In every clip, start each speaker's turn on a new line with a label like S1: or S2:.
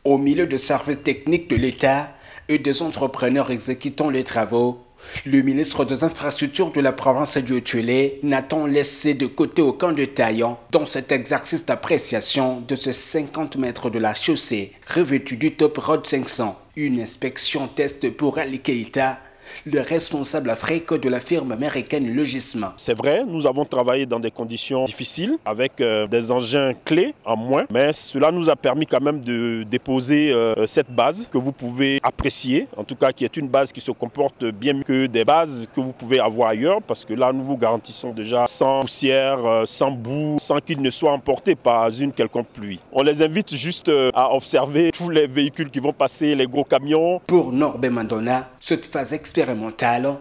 S1: Au milieu de services techniques de l'État et des entrepreneurs exécutant les travaux, le ministre des Infrastructures de la province du Haut-Uélé n'a-t-on laissé de côté aucun détail dans cet exercice d'appréciation de ces 50 mètres de la chaussée revêtue du Top Road 500. Une inspection test pour Ali Keïta, le responsable Afrique de la firme américaine Logisma.
S2: C'est vrai, nous avons travaillé dans des conditions difficiles avec des engins clés en moins, mais cela nous a permis quand même de déposer cette base que vous pouvez apprécier, en tout cas qui est une base qui se comporte bien mieux que des bases que vous pouvez avoir ailleurs, parce que là nous vous garantissons déjà sans poussière, sans boue, sans qu'il ne soit emporté par une quelconque pluie. On les invite juste à observer tous les véhicules qui vont passer, les gros camions.
S1: Pour Norbert Mandona, cette phase expérimentale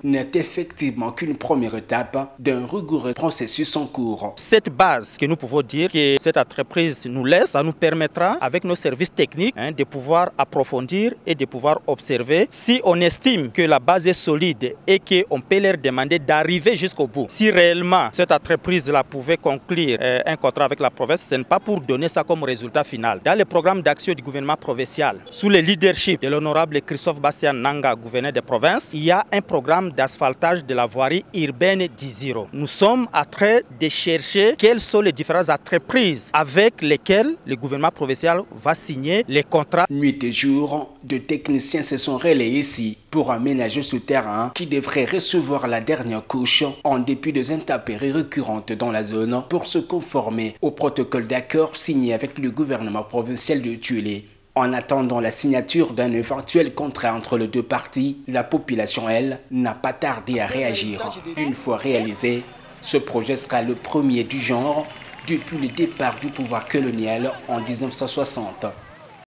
S1: n'est effectivement qu'une première étape d'un rigoureux processus en cours.
S3: Cette base que nous pouvons dire que cette entreprise nous laisse, ça nous permettra avec nos services techniques de pouvoir approfondir et de pouvoir observer si on estime que la base est solide et qu'on peut leur demander d'arriver jusqu'au bout. Si réellement cette entreprise-là pouvait conclure un contrat avec la province, ce n'est pas pour donner ça comme résultat final. Dans le programme d'action du gouvernement provincial, sous le leadership de l'honorable Christophe Bastian Nanga, gouverneur de province, il y a un programme d'asphaltage de la voirie urbaine d'Iziro. Nous sommes en train de chercher quelles sont les différentes entreprises avec lesquelles le gouvernement provincial va signer les contrats.
S1: Nuit et jour, de techniciens se sont relayés ici pour aménager ce terrain qui devrait recevoir la dernière couche en dépit des intempéries récurrentes dans la zone pour se conformer au protocole d'accord signé avec le gouvernement provincial de Haut-Uélé. En attendant la signature d'un éventuel contrat entre les deux parties, la population, elle, n'a pas tardé à réagir. Une fois réalisé, ce projet sera le premier du genre depuis le départ du pouvoir colonial en 1960.